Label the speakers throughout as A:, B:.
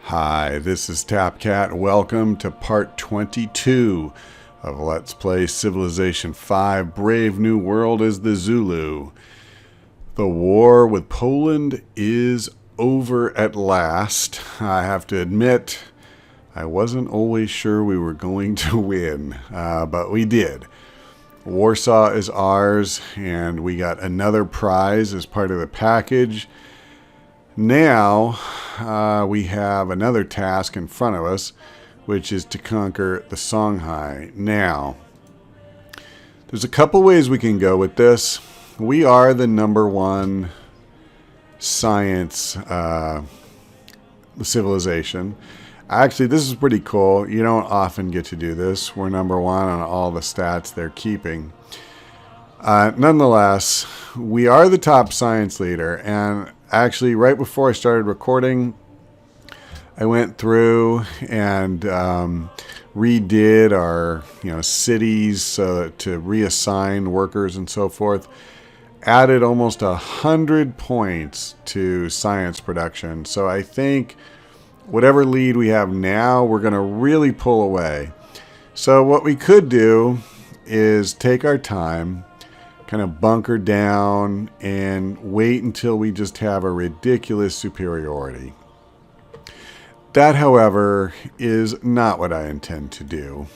A: Hi, this is TapCat. Welcome to part 22 of Let's Play Civilization 5 Brave New World as the Zulu. The war with Poland is over at last. I have to admit, I wasn't always sure we were going to win, but we did. Warsaw is ours, and we got another prize as part of the package. Now, we have another task in front of us, which is to conquer the Songhai. Now, there's a couple ways we can go with this. We are the #1 science civilization. Actually, this is pretty cool. You don't often get to do this. We're #1 on all the stats they're keeping. Nonetheless, we are the top science leader, and actually right before I started recording, I went through and redid our cities to reassign workers and so forth. Added almost 100 points to science production. So I think whatever lead we have now, we're going to really pull away. So what we could do is take our time, kind of bunker down, and wait until we just have a ridiculous superiority. That, however, is not what I intend to do.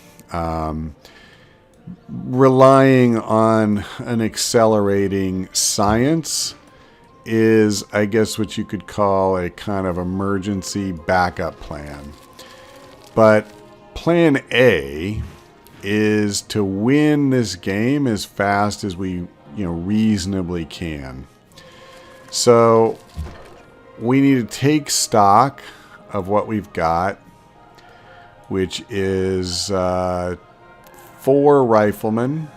A: Relying on an accelerating science is, I guess, what you could call a kind of emergency backup plan. But plan A is to win this game as fast as we reasonably can. So we need to take stock of what we've got, which is 4 riflemen,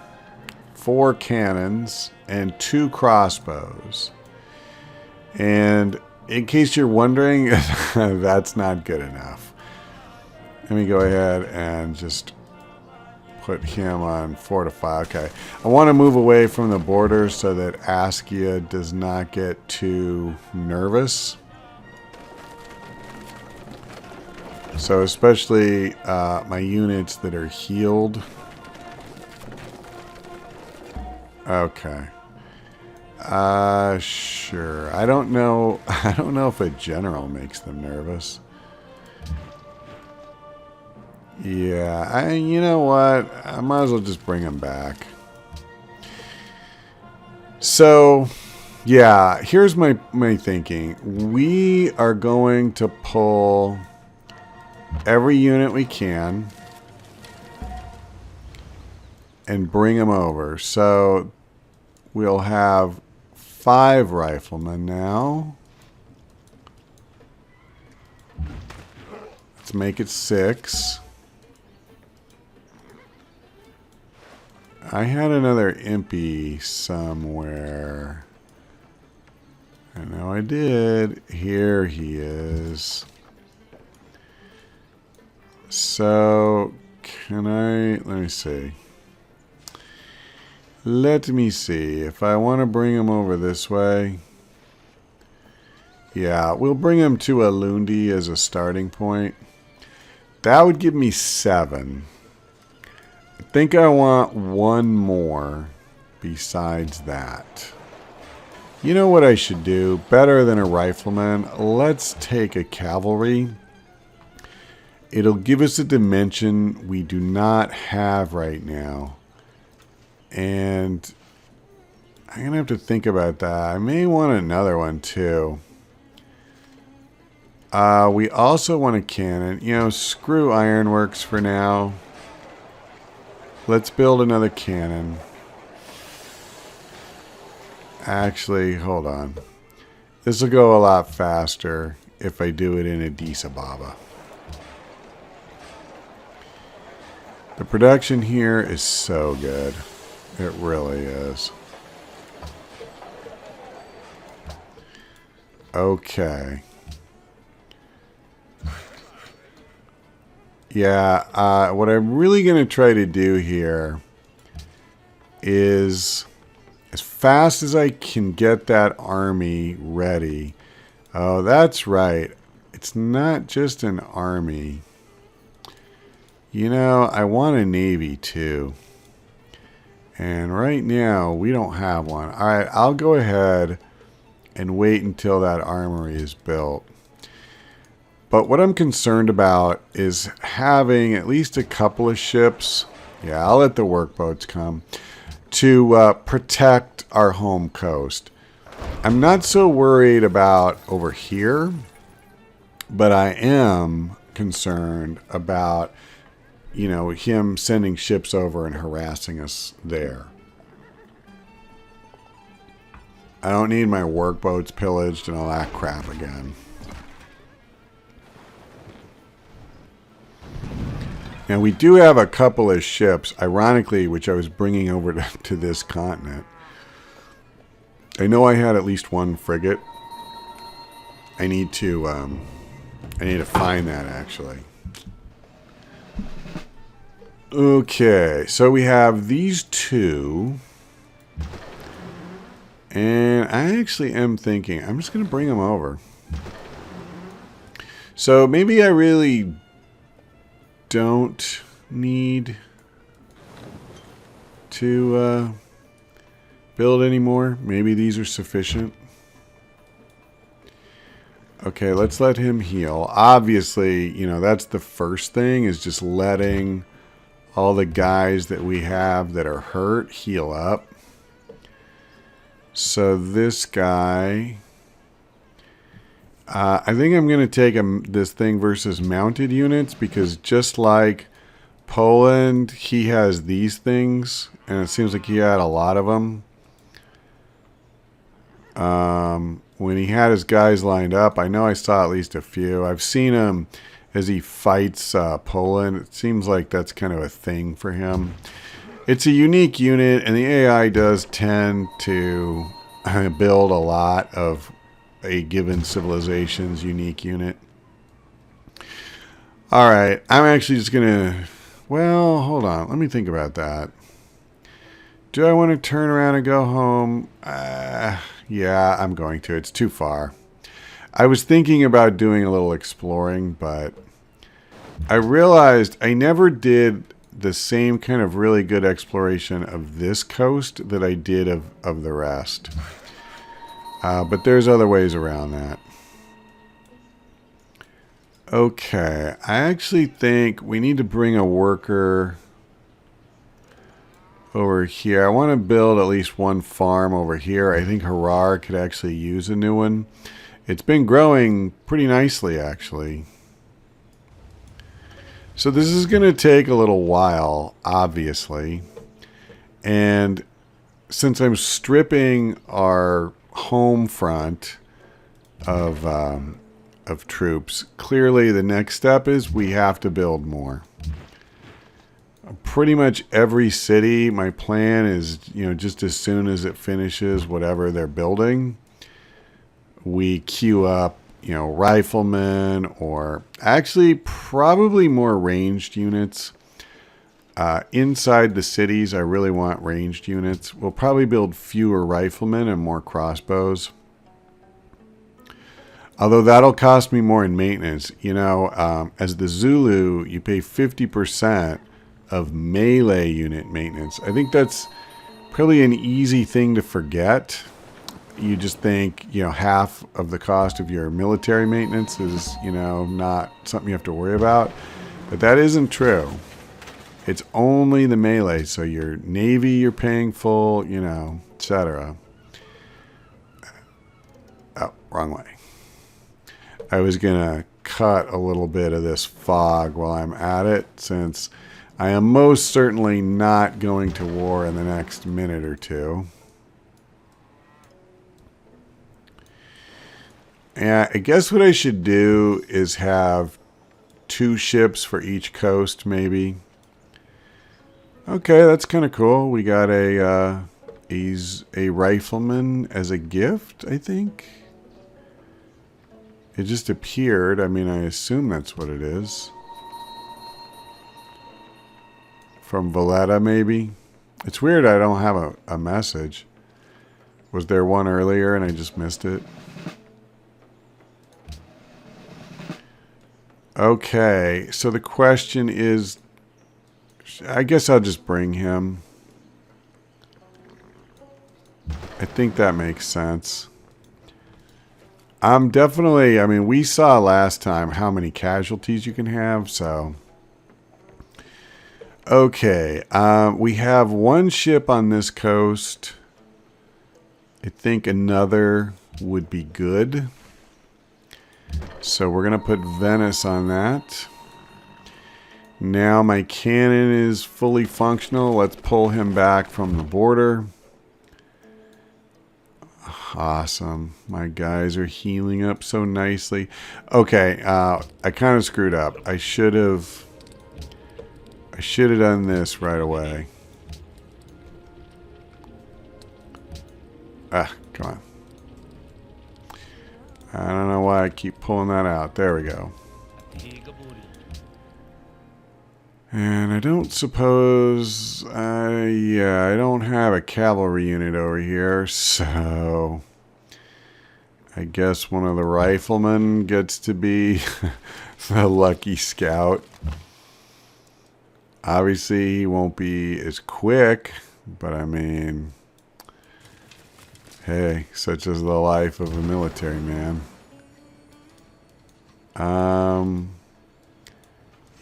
A: 4 cannons, and 2 crossbows. And in case you're wondering, that's not good enough. Let me go ahead and just put him on fortify. Okay. I want to move away from the border so that Askia does not get too nervous. So especially my units that are healed. Okay. Sure. I don't know if a general makes them nervous. Yeah, you know what? I might as well just bring him back. So, yeah, here's my thinking. We are going to pull every unit we can and bring them over. So, we'll have 5 riflemen now. Let's make it 6. I had another impy somewhere. I know I did. Here he is. So, let me see. Let me see. If I want to bring him over this way. Yeah, we'll bring him to Alundi as a starting point. That would give me 7. I think I want 1 more besides that. You know what I should do? Better than a rifleman. Let's take a cavalry. It'll give us a dimension we do not have right now. And I'm going to have to think about that. I may want another one too. We also want a cannon. Screw ironworks for now. Let's build another cannon. Actually, hold on. This will go a lot faster if I do it in Addis Ababa. The production here is so good. It really is. Okay. Yeah, what I'm really going to try to do here is, as fast as I can get that army ready. Oh, that's right. I it's not just an army. You know, I want a navy too. And right now, we don't have one. All right, I'll go ahead and wait until that armory is built. But what I'm concerned about is having at least a couple of ships. Yeah, I'll let the workboats come. To protect our home coast. I'm not so worried about over here. But I am concerned about, you know, him sending ships over and harassing us there. I don't need my workboats pillaged and all that crap again. Now, we do have a couple of ships, ironically, which I was bringing over to this continent. I know I had at least one frigate. I need to find that, actually. Okay, so we have these two. And I actually am thinking, I'm just going to bring them over. So maybe I really don't need to build anymore. Maybe these are sufficient. Okay, let's let him heal. Obviously, you know, that's the first thing, is just letting all the guys that we have that are hurt heal up. So this guy, I think I'm going to take this thing versus mounted units, because just like Poland, he has these things, and it seems like he had a lot of them. When he had his guys lined up, I know I saw at least a few. I've seen him as he fights Poland. It seems like that's kind of a thing for him. It's a unique unit, and the AI does tend to build a lot of a given civilization's unique unit. All right, I'm actually just going to... Well, hold on. Let me think about that. Do I want to turn around and go home? Yeah, I'm going to. It's too far. I was thinking about doing a little exploring, but I realized I never did the same kind of really good exploration of this coast that I did of the rest. But there's other ways around that. Okay, I actually think we need to bring a worker over here. I want to build at least one farm over here. I think Harar could actually use a new one. It's been growing pretty nicely, actually. So this is going to take a little while, obviously. And since I'm stripping our home front of troops, clearly the next step is we have to build more. Pretty much every city, my plan is, you know, just as soon as it finishes whatever they're building, we queue up, you know, riflemen, or actually probably more ranged units. Inside the cities, I really want ranged units. We'll probably build fewer riflemen and more crossbows. Although that'll cost me more in maintenance. You know, as the Zulu, you pay 50% of melee unit maintenance. I think that's probably an easy thing to forget. You just think, you know, half of the cost of your military maintenance is, you know, not something you have to worry about. But that isn't true. It's only the melee. So your navy, you're paying full, you know, etc. Oh, wrong way. I was going to cut a little bit of this fog while I'm at it, since I am most certainly not going to war in the next minute or two. And I guess what I should do is have 2 ships for each coast, maybe. Okay, that's kind of cool. We got a rifleman as a gift, I think. It just appeared. I mean, I assume that's what it is. From Valletta, maybe. It's weird I don't have a message. Was there one earlier and I just missed it? Okay, so the question is, I guess I'll just bring him. I think that makes sense. I'm definitely, I mean, we saw last time how many casualties you can have, so. Okay, we have one ship on this coast. I think another would be good. So we're going to put Venice on that. Now my cannon is fully functional. Let's pull him back from the border. Awesome. My guys are healing up so nicely. Okay, I kind of screwed up. I should have done this right away. Ah, come on. I don't know why I keep pulling that out. There we go. And I don't suppose... yeah, I don't have a cavalry unit over here, so... I guess one of the riflemen gets to be the lucky scout. Obviously, he won't be as quick, but I mean... Hey, such is the life of a military man.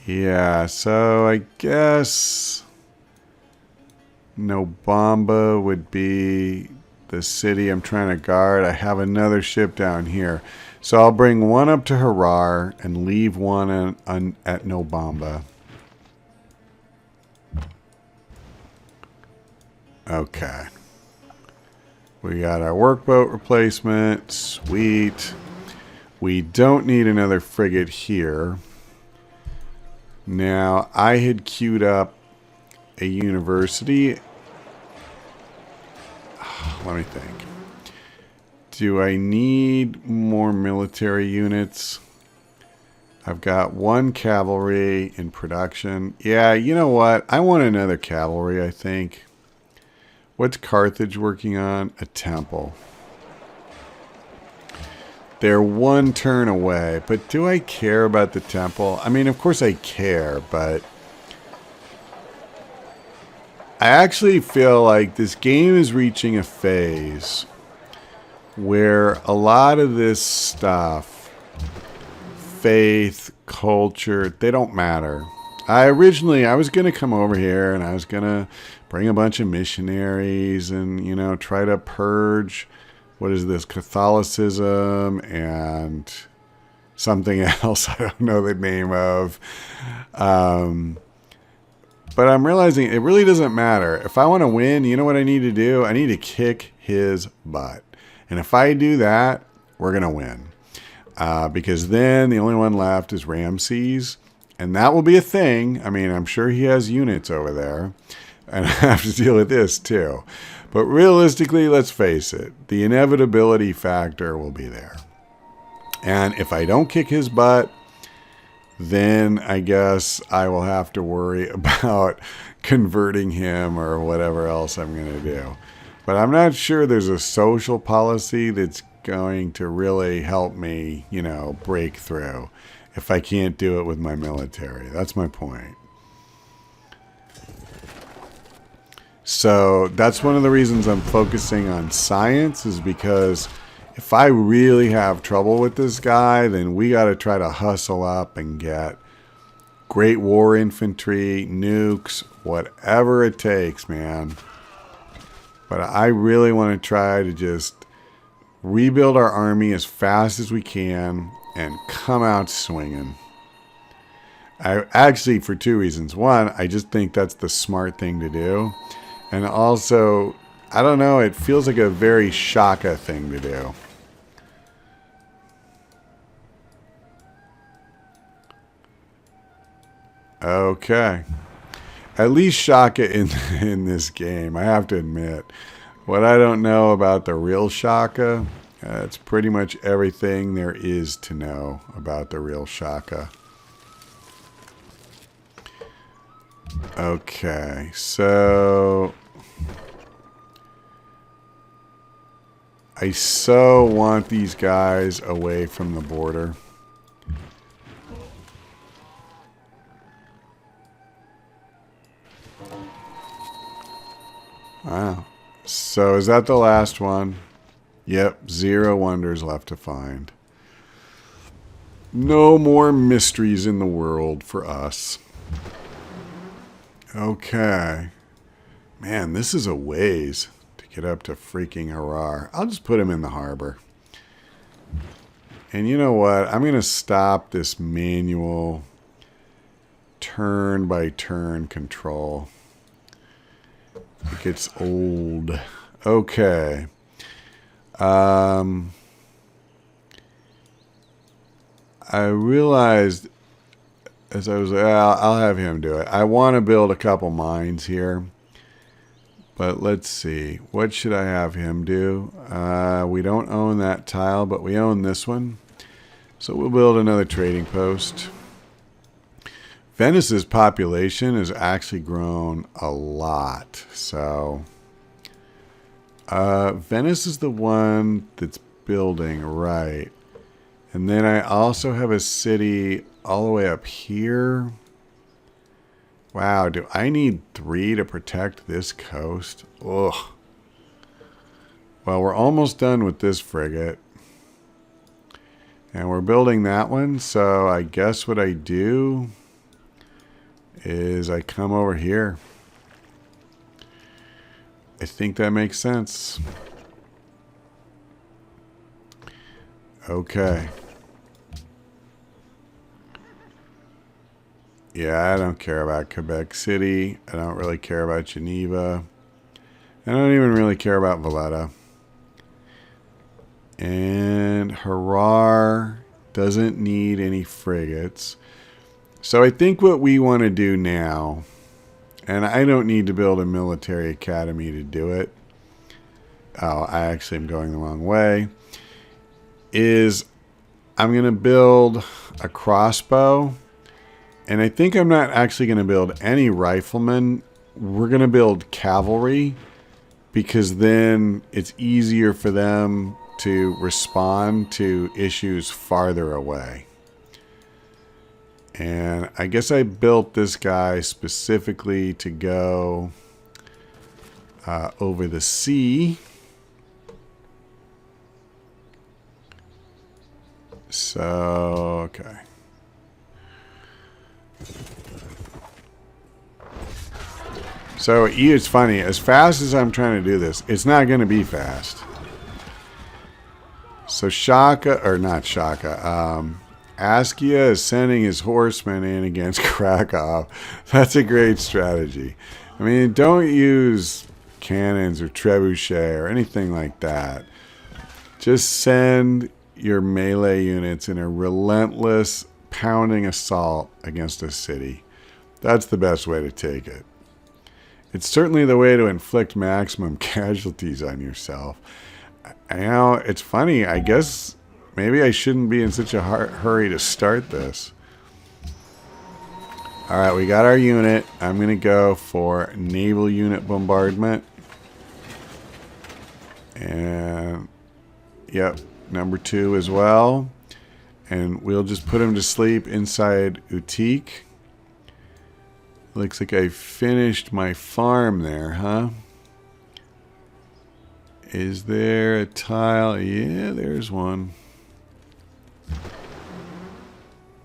A: Yeah, so I guess Nobamba would be the city I'm trying to guard. I have another ship down here. So I'll bring one up to Harar and leave one at Nobamba. Okay. We got our workboat replacement. Sweet. We don't need another frigate here. Now, I had queued up a university. Let me think. Do I need more military units? I've got one cavalry in production. Yeah, you know what? I want another cavalry, I think. What's Carthage working on? A temple. They're one turn away, but do I care about the temple? I mean, of course I care, but I actually feel like this game is reaching a phase where a lot of this stuff, faith, culture, they don't matter. I was going to come over here and I was going to bring a bunch of missionaries and, you know, try to purge, what is this, Catholicism and something else I don't know the name of. But I'm realizing it really doesn't matter. If I want to win, you know what I need to do? I need to kick his butt. And if I do that, we're going to win. Because then the only one left is Ramses. And that will be a thing. I mean, I'm sure he has units over there. And I have to deal with this too. But realistically, let's face it. The inevitability factor will be there. And if I don't kick his butt, then I guess I will have to worry about converting him or whatever else I'm going to do. But I'm not sure there's a social policy that's going to really help me, you know, break through if I can't do it with my military. That's my point. So that's one of the reasons I'm focusing on science, is because if I really have trouble with this guy, then we got to try to hustle up and get great war infantry, nukes, whatever it takes, man. But I really want to try to just rebuild our army as fast as we can and come out swinging. I actually, for two reasons. One, I just think that's the smart thing to do. And also, I don't know, it feels like a very Shaka thing to do. Okay. At least Shaka in this game, I have to admit. What I don't know about the real Shaka, it's pretty much everything there is to know about the real Shaka. Okay, so I so want these guys away from the border. Wow. So is that the last one? Yep, 0 wonders left to find. No more mysteries in the world for us. Okay. Man, this is a ways to get up to freaking Harar. I'll just put him in the harbor. And you know what? I'm going to stop this manual turn-by-turn control. It gets old. Okay. I realized as I was, I'll have him do it. I want to build a couple mines here. But let's see. What should I have him do? We don't own that tile, but we own this one. So we'll build another trading post. Venice's population has actually grown a lot. So Venice is the one that's building, right. And then I also have a city all the way up here. Wow, do I need 3 to protect this coast? Ugh. Well, we're almost done with this frigate. And we're building that one, so I guess what I do is I come over here. I think that makes sense. Okay. Yeah, I don't care about Quebec City. I don't really care about Geneva. I don't even really care about Valletta. And Harar doesn't need any frigates. So I think what we want to do now, and I don't need to build a military academy to do it. Oh, I actually am going the wrong way. Is I'm going to build a crossbow. And I think I'm not actually going to build any riflemen. We're going to build cavalry because then it's easier for them to respond to issues farther away. And I guess I built this guy specifically to go over the sea. So, okay. So it's funny, as fast as I'm trying to do this, it's not going to be fast. So Shaka, or not Shaka, Askia is sending his horsemen in against Krakow. That's a great strategy. I mean, don't use cannons or trebuchet or anything like that. Just send your melee units in a relentless pounding assault against a city. That's the best way to take it. It's certainly the way to inflict maximum casualties on yourself. Now, it's funny, I guess maybe I shouldn't be in such a hurry to start this. Alright, we got our unit. I'm going to go for naval unit bombardment. And, yep, number 2 as well. And we'll just put him to sleep inside Utique. Looks like I finished my farm there, huh? Is there a tile? Yeah, there's one.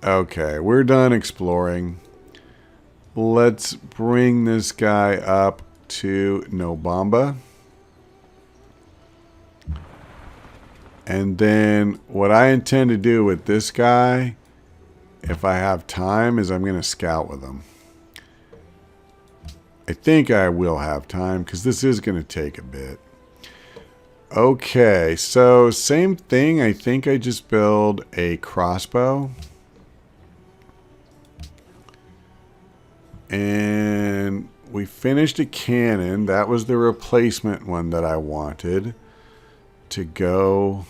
A: Okay, we're done exploring. Let's bring this guy up to Nobamba. And then what I intend to do with this guy, if I have time, is I'm going to scout with him. I think I will have time because this is going to take a bit. Okay, so same thing. I think I just build a crossbow. And we finished a cannon. That was the replacement one that I wanted to go.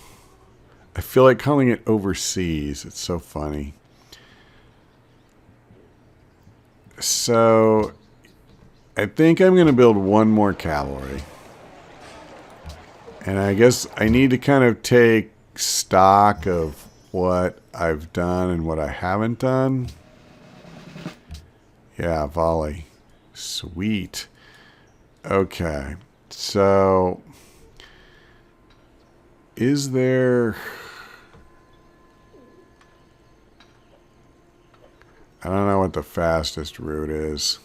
A: I feel like calling it overseas. It's so funny. So I think I'm going to build one more cavalry. And I guess I need to kind of take stock of what I've done and what I haven't done. Yeah, volley. Sweet. Okay. So, is there... I don't know what the fastest route is.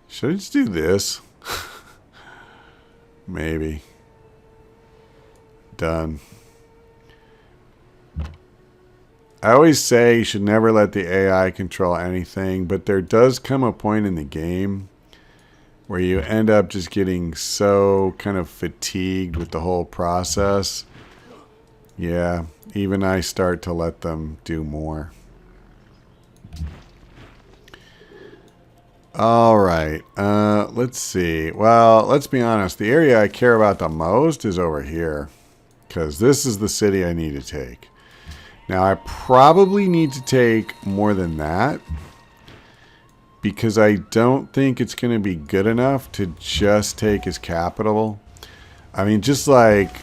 A: Should I just do this? Maybe. Done. I always say you should never let the AI control anything, but there does come a point in the game where you end up just getting so kind of fatigued with the whole process. Yeah, even I start to let them do more. All right, let's see. Well, let's be honest. The area I care about the most is over here, because this is the city I need to take. Now, I probably need to take more than that, because I don't think it's going to be good enough to just take his capital. I mean, just like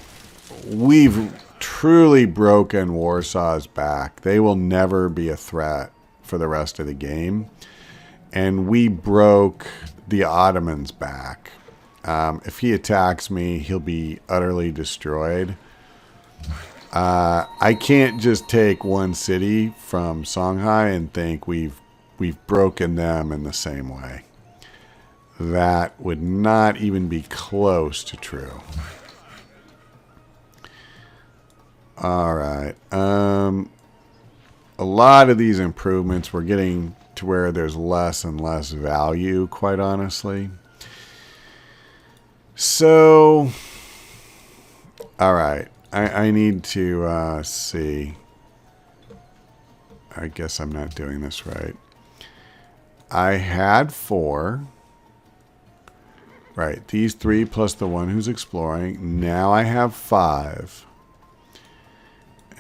A: we've truly broken Warsaw's back. They will never be a threat for the rest of the game. And we broke the Ottomans back. If he attacks me, he'll be utterly destroyed. I can't just take one city from Songhai and think we've broken them in the same way. That would not even be close to true. All right. A lot of these improvements we're getting to where there's less and less value, quite honestly. So, all right. I need to see. I guess I'm not doing this right. I had 4. Right, these 3 plus the one who's exploring. Now I have 5.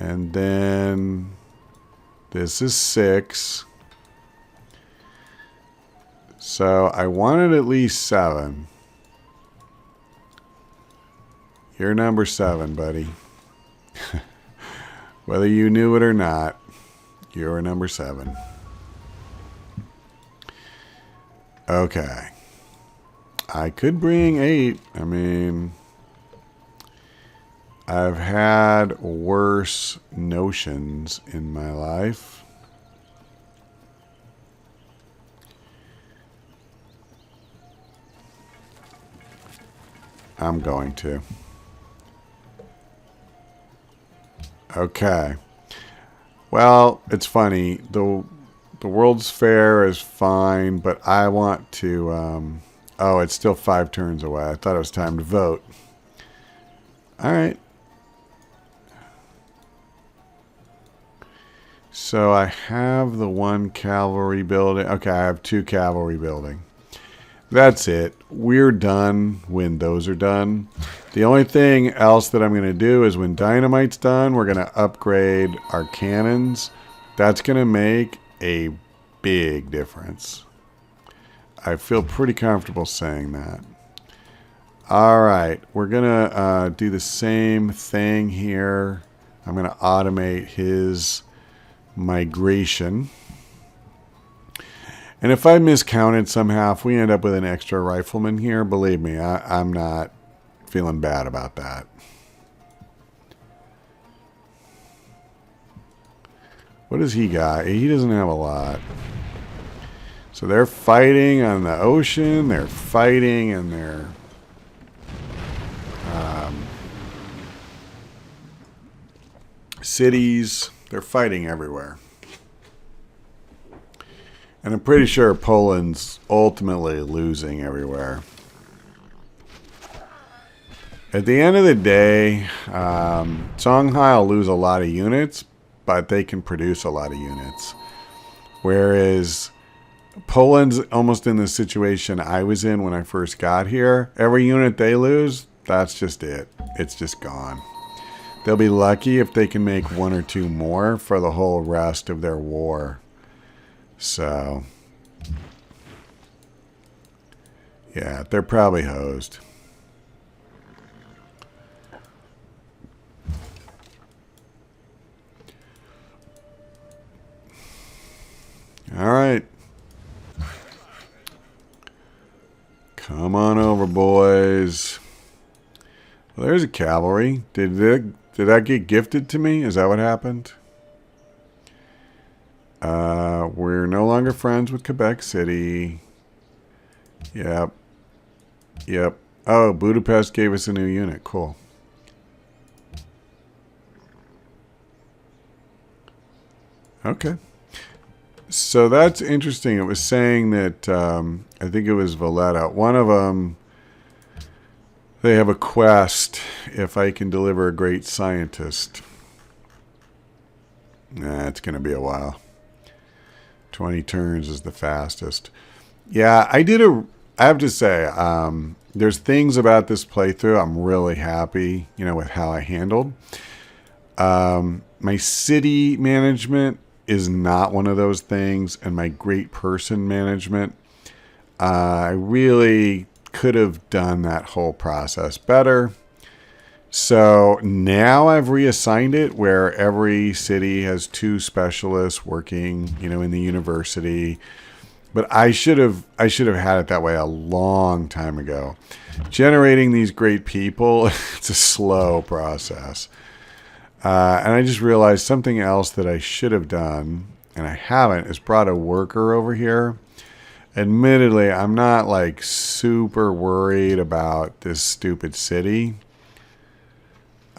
A: And then this is 6. So I wanted at least 7. You're number 7, buddy. Whether you knew it or not, you're number 7. Okay. I could bring 8. I mean, I've had worse notions in my life. I'm going to. Okay. Well, it's funny. The World's Fair is fine, but I want to... oh, it's still 5 turns away. I thought it was time to vote. All right. So I have the 1 cavalry building. Okay, I have 2 cavalry building. That's it. We're done when those are done. The only thing else that I'm going to do is when dynamite's done, we're going to upgrade our cannons. That's going to make a big difference. I feel pretty comfortable saying that. All right. We're going to do the same thing here. I'm going to automate his migration. And if I miscounted somehow, if we end up with an extra rifleman here, believe me, I'm not feeling bad about that. What does he got? He doesn't have a lot. So they're fighting on the ocean. They're fighting in their cities. They're fighting everywhere. And I'm pretty sure Poland's ultimately losing everywhere. At the end of the day, Songhai will lose a lot of units, but they can produce a lot of units. Whereas Poland's almost in the situation I was in when I first got here. Every unit they lose, that's just it. It's just gone. They'll be lucky if they can make 1 or 2 more for the whole rest of their war. So, yeah, they're probably hosed. All right. Come on. boys. Well, there's a cavalry. Did that get gifted to me? Is that what happened? We're no longer friends with Quebec City. Yep. Yep. Oh, Budapest gave us a new unit. Cool. Okay. So that's interesting. It was saying that, I think it was Valletta. One of them, they have a quest if I can deliver a great scientist. Nah, it's going to be a while. 20 turns is the fastest. Yeah, I have to say, there's things about this playthrough I'm really happy, with how I handled. My city management is not one of those things, and my great person management, I really could have done that whole process better. So now I've reassigned it where every city has 2 specialists working, in the university. But I should have had it that way a long time ago. Generating these great people, it's a slow process. And I just realized something else that I should have done, and I haven't, is brought a worker over here. Admittedly, I'm not like super worried about this stupid city.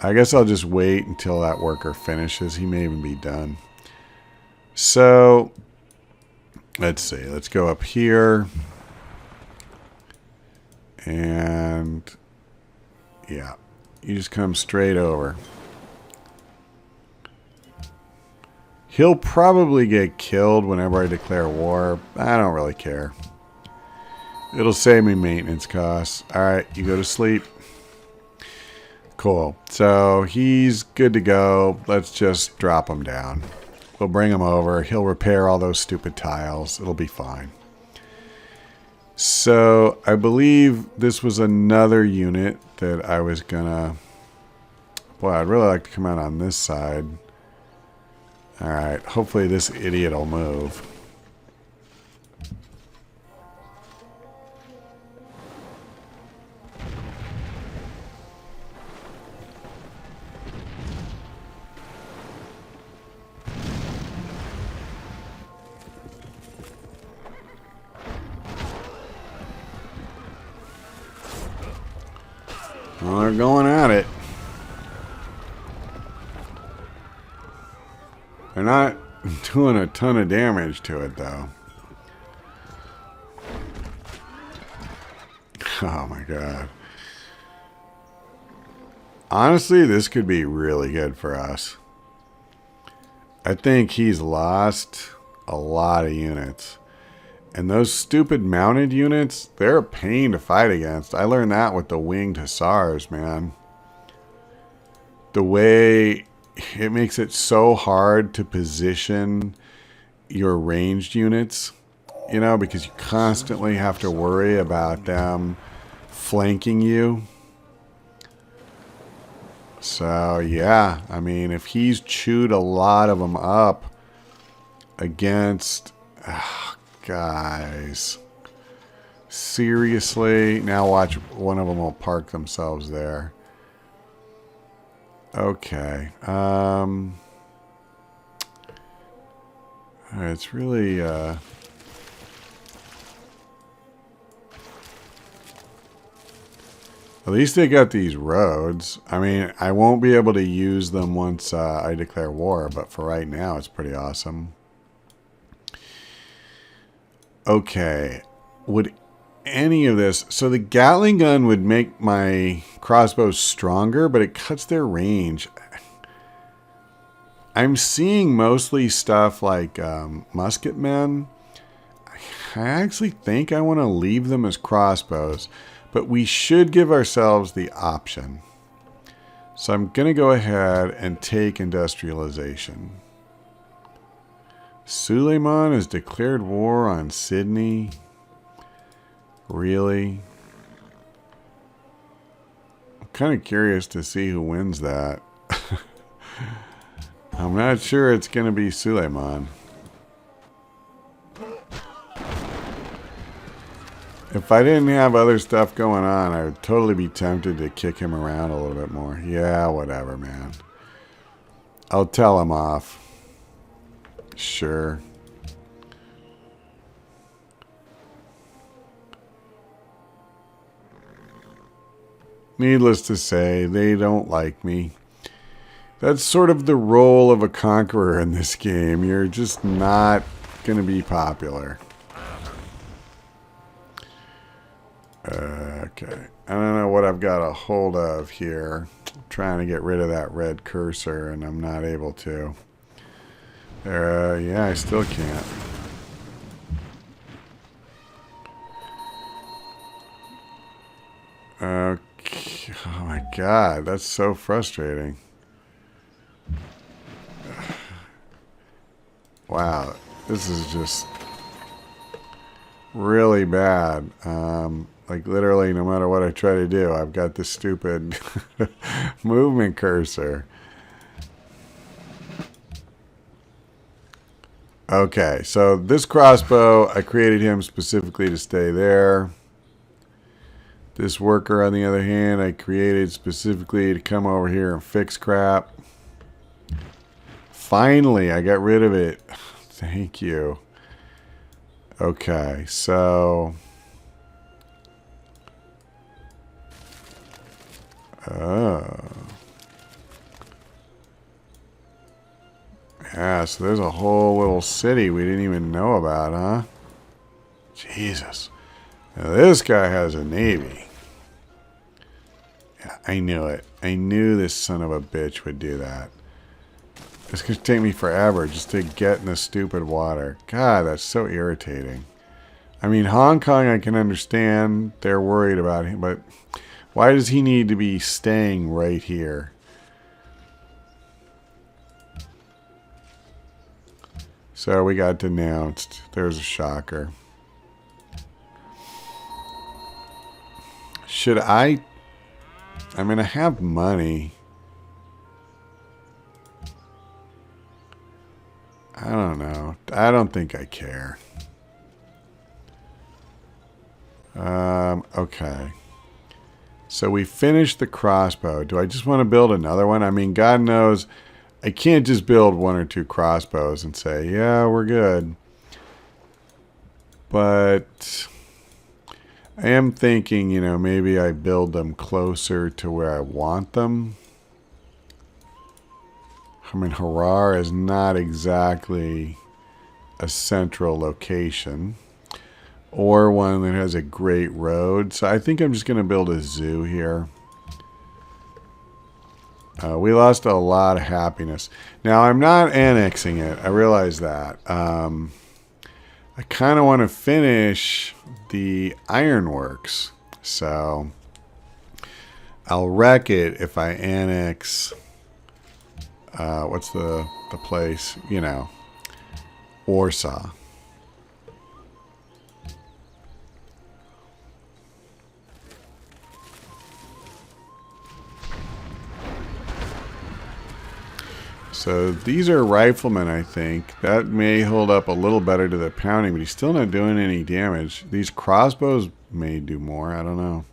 A: I guess I'll just wait until that worker finishes. He may even be done. So, let's see. Let's go up here. And, yeah. You just come straight over. He'll probably get killed whenever I declare war. I don't really care. It'll save me maintenance costs. Alright, you go to sleep. Cool. So he's good to go. Let's just drop him down. We'll bring him over. He'll repair all those stupid tiles. It'll be fine. So I believe this was another unit that I was gonna... Boy, I'd really like to come out on this side. Alright, hopefully this idiot will move. Well, they're going at it. They're not doing a ton of damage to it, though. Oh, my God. Honestly, this could be really good for us. I think he's lost a lot of units. And those stupid mounted units, they're a pain to fight against. I learned that with the winged hussars, man. The way... It makes it so hard to position your ranged units, because you constantly have to worry about them flanking you. So, yeah, I mean, if he's chewed a lot of them up against... guys. Seriously? Now watch, one of them will park themselves there. Okay. It's really, at least they got these roads. I mean, I won't be able to use them once I declare war, but for right now, it's pretty awesome. Okay. Would any of this... So the Gatling gun would make my crossbows stronger, but it cuts their range. I'm seeing mostly stuff like musket men. I actually think I want to leave them as crossbows, but we should give ourselves the option. So I'm going to go ahead and take industrialization. Suleiman has declared war on Sydney. Really? I'm kind of curious to see who wins that. I'm not sure it's going to be Suleiman. If I didn't have other stuff going on, I would totally be tempted to kick him around a little bit more. Yeah, whatever, man. I'll tell him off. Sure. Needless to say, they don't like me. That's sort of the role of a conqueror in this game. You're just not going to be popular. Okay. I don't know what I've got a hold of here. I'm trying to get rid of that red cursor, and I'm not able to. Yeah, I still can't. Okay. Oh my god, that's so frustrating. Wow, this is just really bad. Like literally, no matter what I try to do, I've got this stupid movement cursor. Okay, so this crossbow, I created him specifically to stay there. This worker, on the other hand, I created specifically to come over here and fix crap. Finally, I got rid of it. Thank you. Okay, so... Oh. Yeah, so there's a whole little city we didn't even know about, huh? Jesus. Now this guy has a navy. Yeah, I knew it. I knew this son of a bitch would do that. It's going to take me forever just to get in the stupid water. God, that's so irritating. I mean, Hong Kong I can understand. They're worried about him, but why does he need to be staying right here? So we got denounced. There's a shocker. Should I mean, I have money. I don't know. I don't think I care. Okay. So we finished the crossbow. Do I just want to build another one? I mean, God knows I can't just build one or two crossbows and say, yeah, we're good. But I am thinking, you know, maybe I build them closer to where I want them. I mean, Harar is not exactly a central location or one that has a great road. So I think I'm just going to build a zoo here. We lost a lot of happiness. Now, I'm not annexing it. I realize that. I kind of want to finish the ironworks. So I'll wreck it if I annex... what's the place? You know, Warsaw. So these are riflemen, I think. That may hold up a little better to the pounding, but he's still not doing any damage. These crossbows may do more. I don't know.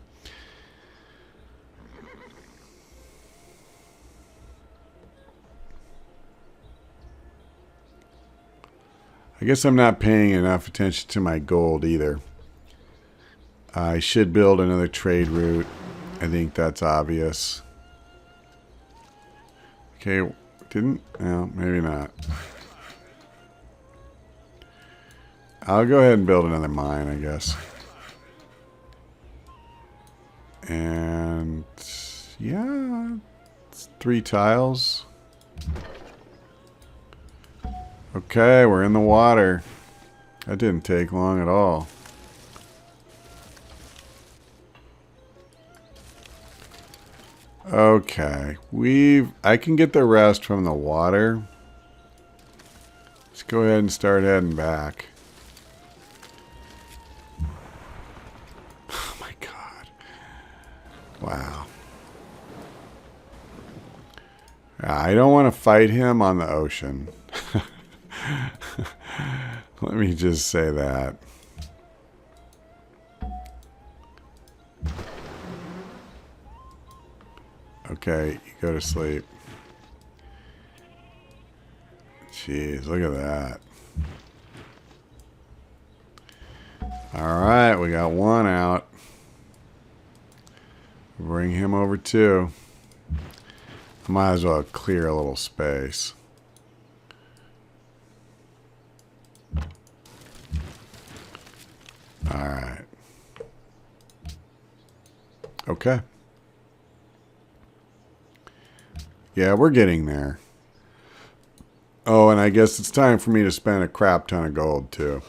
A: I guess I'm not paying enough attention to my gold either. I should build another trade route. I think that's obvious. Okay, didn't? No, maybe not. I'll go ahead and build another mine, I guess. And yeah, it's 3 tiles. Okay, we're in the water. That didn't take long at all. Okay, I can get the rest from the water. Let's go ahead and start heading back. Oh my god. Wow. I don't want to fight him on the ocean. Let me just say that. Okay, you go to sleep. Jeez, look at that. Alright, we got one out. Bring him over too. Might as well clear a little space. Alright. Okay. Yeah, we're getting there. Oh, and I guess it's time for me to spend a crap ton of gold too.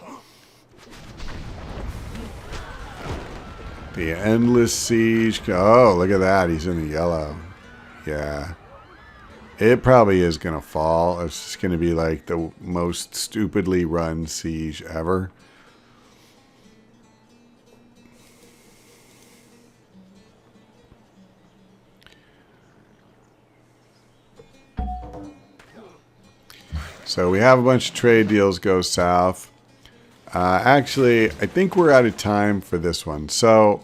A: The endless siege. Oh, look at that. He's in the yellow. Yeah. It probably is going to fall. It's just going to be like the most stupidly run siege ever. So we have a bunch of trade deals go south. Actually, I think we're out of time for this one. So,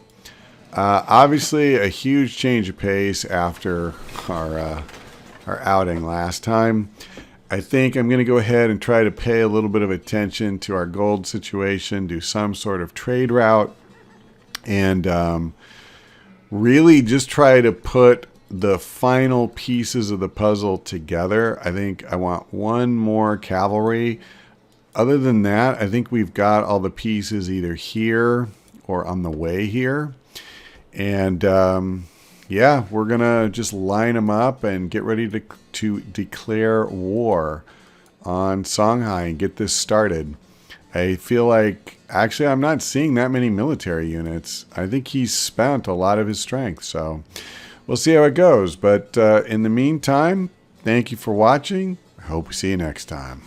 A: obviously, a huge change of pace after our outing last time. I think I'm going to go ahead and try to pay a little bit of attention to our gold situation, do some sort of trade route, and really just try to put the final pieces of the puzzle together. I think I want one more cavalry. Other than that, I think we've got all the pieces either here or on the way here. And yeah, we're going to just line them up and get ready to declare war on Songhai and get this started. I feel like, actually, I'm not seeing that many military units. I think he's spent a lot of his strength, so we'll see how it goes. But in the meantime, thank you for watching. I hope we see you next time.